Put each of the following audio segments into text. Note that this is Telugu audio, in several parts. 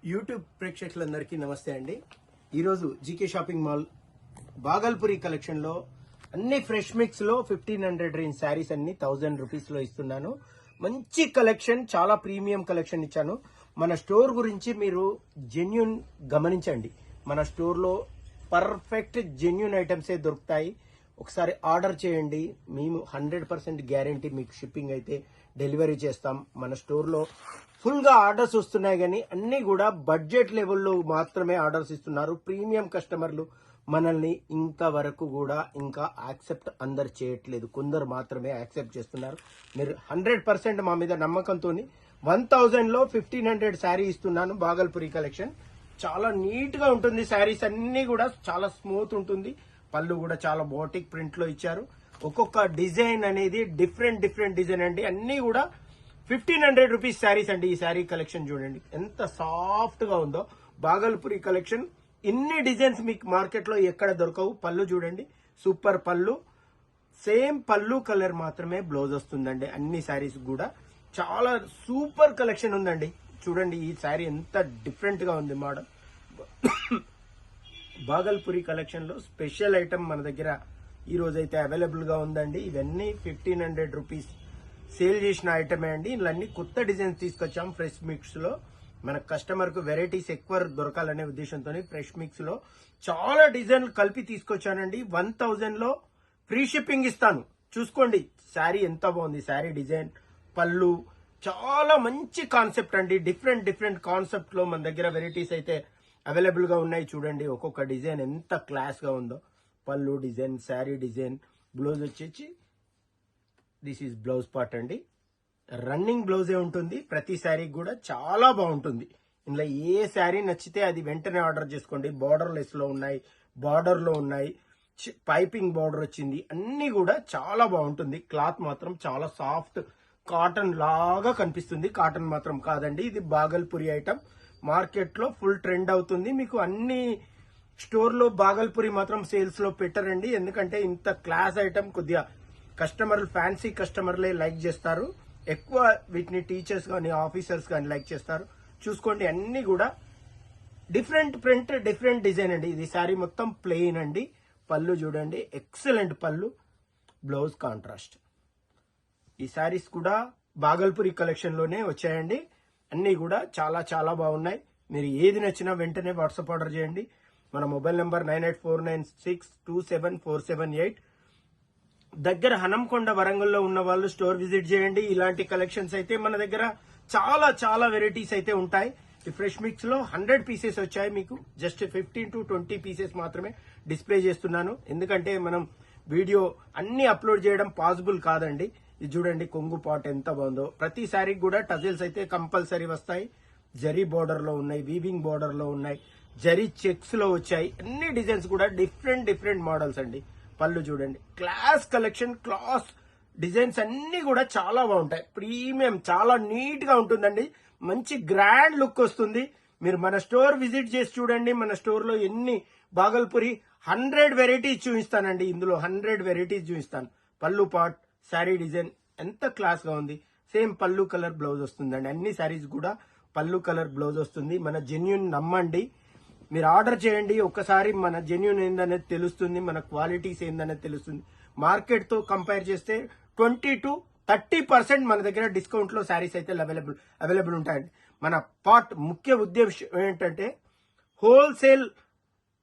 యూట్యూబ్ ప్రేక్షకులందరికీ నమస్తే అండి. ఈరోజు GK shopping mall Bhagalpuri collection లో అన్ని ఫ్రెష్ మిక్స్ లో 1500 రేంజ్ శారీస్ అన్ని 1000 రూపీస్ లో ఇస్తున్నాను. మంచి కలెక్షన్, చాలా ప్రీమియం కలెక్షన్ ఇచ్చాను. మన స్టోర్ గురించి మీరు జెన్యూన్ గమనించండి. మన స్టోర్ లో పర్ఫెక్ట్ జెన్యూన్ ఐటమ్స్ దొరుకుతాయి. ఒకసారి ఆర్డర్ చేయండి, మేము 100% గ్యారంటీ మీకు షిప్పింగ్ అయితే డెలివరీ చేస్తాం. మన స్టోర్ లో ఫుల్ గా ఆర్డర్స్ వస్తున్నాయి, కానీ అన్ని కూడా బడ్జెట్ లెవెల్లో మాత్రమే ఆర్డర్స్ ఇస్తున్నారు. ప్రీమియం కస్టమర్లు మనల్ని ఇంతవరకు కూడా ఇంకా యాక్సెప్ట్ అందరు చేయట్లేదు, కొందరు మాత్రమే యాక్సెప్ట్ చేస్తున్నారు. మీరు 100% మా మీద నమ్మకంతో 1000 లో 1500 శారీ ఇస్తున్నాను. బాగల్పురి కలెక్షన్ చాలా నీట్ గా ఉంటుంది. శారీస్ అన్ని కూడా చాలా స్మూత్ ఉంటుంది. పళ్ళు కూడా చాలా బోటిక్ ప్రింట్ లో ఇచ్చారు. ఒక్కొక్క డిజైన్ అనేది డిఫరెంట్ డిజైన్ అండి. అన్ని కూడా 1500 రూపీస్ శారీస్ అండి. ఈ శారీ కలెక్షన్ చూడండి ఎంత సాఫ్ట్ గా ఉందో. బాగల్పురి కలెక్షన్ ఇన్ని డిజైన్స్ మీకు మార్కెట్ లో ఎక్కడ దొరకవు. పళ్ళు చూడండి, సూపర్ పళ్ళు, సేమ్ పళ్ళు కలర్ మాత్రమే బ్లౌజ్ వస్తుందండి. అన్ని శారీస్ కూడా చాలా సూపర్ కలెక్షన్ ఉందండి. చూడండి ఈ శారీ ఎంత డిఫరెంట్ గా ఉంది మోడల్. బాగల్పురి కలెక్షన్ లో స్పెషల్ ఐటమ్ మన దగ్గర ఈ రోజైతే అవైలబుల్ గా ఉందండి. ఇవన్నీ 1500 రూపీస్ సేల్ చేసిన ఐటమే అండి. ఇవన్నీ కొత్త డిజైన్స్ తీసుకొచ్చాం ఫ్రెష్ మిక్స్ లో. మన కస్టమర్ కు వెరైటీస్ ఎక్కువ దొరకాలనే ఉద్దేశంతో ఫ్రెష్ మిక్స్ లో చాలా డిజైన్లు కలిపి తీసుకొచ్చానండి. 1000 లో ఫ్రీ షిప్పింగ్ ఇస్తాను. చూసుకోండి శారీ ఎంత బాగుంది. శారీ డిజైన్, పళ్ళు చాలా మంచి కాన్సెప్ట్ అండి. డిఫరెంట్ కాన్సెప్ట్ లో మన దగ్గర వెరైటీస్ అయితే అవైలబుల్ గా ఉన్నాయి. చూడండి ఒక్కొక్క డిజైన్ ఎంత క్లాస్ గా ఉందో. పళ్ళు డిజైన్, శారీ డిజైన్, బ్లౌజ్ వచ్చేసి దిస్ ఈజ్ బ్లౌజ్ పార్ట్ అండి. రన్నింగ్ బ్లౌజే ఉంటుంది. ప్రతి శారీ కూడా చాలా బాగుంటుంది. ఇందులో ఏ శారీ నచ్చితే అది వెంటనే ఆర్డర్ చేసుకోండి. బార్డర్ లెస్ లో ఉన్నాయి, బార్డర్ లో ఉన్నాయి, పైపింగ్ బార్డర్ వచ్చింది. అన్ని కూడా చాలా బాగుంటుంది. క్లాత్ మాత్రం చాలా సాఫ్ట్ కాటన్ లాగా కనిపిస్తుంది. కాటన్ మాత్రం కాదండి, ఇది బాగల్పురి ఐటమ్. మార్కెట్ లో ఫుల్ ట్రెండ్ అవుతుంది. మీకు అన్ని స్టోర్ లో బాగల్పురి మాత్రం సేల్స్ లో పెట్టరండి. ఎందుకంటే ఇంత క్లాస్ ఐటమ్ కొద్దిగా కస్టమర్లు, ఫ్యాన్సీ కస్టమర్లే లైక్ చేస్తారు. ఎక్కువ వీటిని టీచర్స్ కానీ ఆఫీసర్స్ కానీ లైక్ చేస్తారు. చూసుకోండి అన్ని కూడా డిఫరెంట్ ప్రింట్, డిఫరెంట్ డిజైన్ అండి. ఇది శారీ మొత్తం ప్లెయిన్ అండి. పళ్ళు చూడండి, ఎక్సలెంట్ పళ్ళు, బ్లౌజ్ కాంట్రాస్ట్. ఈ శారీస్ కూడా బాగల్పురి కలెక్షన్ లోనే వచ్చాయండి. అన్ని కూడా చాలా బాగున్నాయి. మీరు ఏది నచ్చినా వెంటనే వాట్సాప్ ఆర్డర్ చేయండి. మన మొబైల్ నెంబర్ 9849627478. దగ్గర హనంకొండ, వరంగల్లో ఉన్న వాళ్ళు స్టోర్ విజిట్ చేయండి. ఇలాంటి కలెక్షన్స్ అయితే మన దగ్గర చాలా వెరైటీస్ అయితే ఉంటాయి. ఈ ఫ్రెష్ మిక్స్ లో 100 పీసెస్ వచ్చాయి. మీకు జస్ట్ 15 to 20 పీసెస్ మాత్రమే డిస్ప్లే చేస్తున్నాను. ఎందుకంటే మనం వీడియో అన్ని అప్లోడ్ చేయడం పాసిబుల్ కాదండి. ఇది చూడండి కొంగు పాట్ ఎంత బాగుందో. ప్రతి శారీకి కూడా టజిల్స్ అయితే కంపల్సరీ వస్తాయి. జరీ బోర్డర్ లో ఉన్నాయి, వీవింగ్ బోర్డర్ లో ఉన్నాయి, జరీ చెక్స్ లో వచ్చాయి. అన్ని డిజైన్స్ కూడా డిఫరెంట్ మోడల్స్ అండి. పళ్ళు చూడండి, క్లాస్ కలెక్షన్, క్లాస్ డిజైన్స్ అన్ని కూడా చాలా బాగుంటాయి. ప్రీమియం, చాలా నీట్ గా ఉంటుందండి. మంచి గ్రాండ్ లుక్ వస్తుంది. మీరు మన స్టోర్ విజిట్ చేసి చూడండి. మన స్టోర్ లో ఎన్ని బాగల్పురి 100 వెరైటీస్ చూపిస్తానండి. ఇందులో 100 వెరైటీస్ చూపిస్తాను. పళ్ళు పాట్, శారీ డిజైన్ ఎంత క్లాస్ గా ఉంది. సేమ్ పళ్ళు కలర్ బ్లౌజ్ వస్తుందండి. అన్ని శారీస్ కూడా పళ్ళు కలర్ బ్లౌజ్ వస్తుంది. మన జెన్యూన్ నమ్మండి. మీరు ఆర్డర్ చేయండి. ఒక్కసారి మన జెన్యూన్ ఏందనేది తెలుస్తుంది, మన క్వాలిటీస్ ఏందనేది తెలుస్తుంది. మార్కెట్ తో కంపేర్ చేస్తే 20 to 30% మన దగ్గర డిస్కౌంట్ లో శారీస్ అయితే అవైలబుల్ ఉంటాయండి. మన ముఖ్య ఉద్దేశం ఏంటంటే wholesale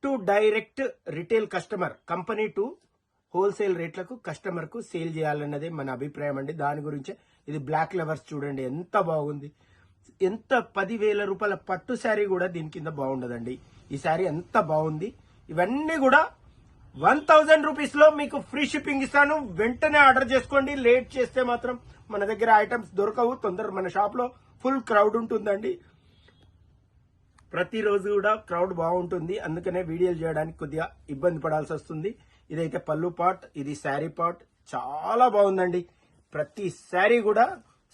to direct retail customer, company to wholesale రేట్లకు కస్టమర్ కు సేల్ చేయాలన్నదే మన అభిప్రాయం అండి. దాని గురించే ఇది బ్లాక్ లెవర్స్ చూడండి ఎంత బాగుంది. ఎంత 10,000 రూపాయల పట్టు శారీ కూడా దీని కింద బాగుండదండి. ఈ శారీ ఎంత బాగుంది. ఇవన్నీ కూడా 1000 రూపీస్ లో మీకు ఫ్రీ షిప్పింగ్ ఇస్తాను. వెంటనే ఆర్డర్ చేసుకోండి. లేట్ చేస్తే మాత్రం మన దగ్గర ఐటమ్స్ దొరకవు. మన షాప్ లో ఫుల్ క్రౌడ్ ఉంటుందండి. ప్రతిరోజు కూడా క్రౌడ్ బాగుంటుంది. అందుకనే వీడియోలు చేయడానికి కొద్దిగా ఇబ్బంది పడాల్సి వస్తుంది. ఇదైతే పళ్ళు పాట్, ఇది శారీ పాట్. చాలా బాగుందండి. ప్రతి శారీ కూడా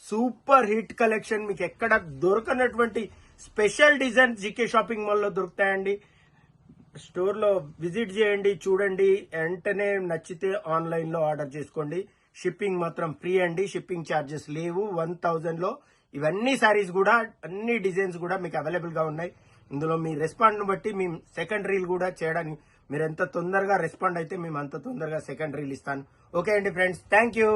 సూపర్ హిట్ కలెక్షన్. మీకు ఎక్కడ దొరకనటువంటి special design GK shopping mall లో దొరుకుతాయండి. స్టోర్ లో విజిట్ చేయండి, చూడండి. వెంటనే నచ్చితే ఆన్లైన్ లో ఆర్డర్ చేసుకోండి. షిప్పింగ్ మాత్రం ఫ్రీ అండి. షిప్పింగ్ ఛార్జెస్ లేవు. 1000 లో ఇవన్నీ శారీస్ కూడా అన్ని డిజైన్స్ కూడా మీకు అవైలబుల్ గా ఉన్నాయి. ఇందులో మీ రెస్పాండ్ ను బట్టి మేము సెకండ్ రీల్ కూడా చేయడానికి, మీరు ఎంత తొందరగా రెస్పాండ్ అయితే మేము అంత తొందరగా సెకండ్ రీల్ ఇస్తాను. ఓకే అండి ఫ్రెండ్స్, థ్యాంక్ యూ.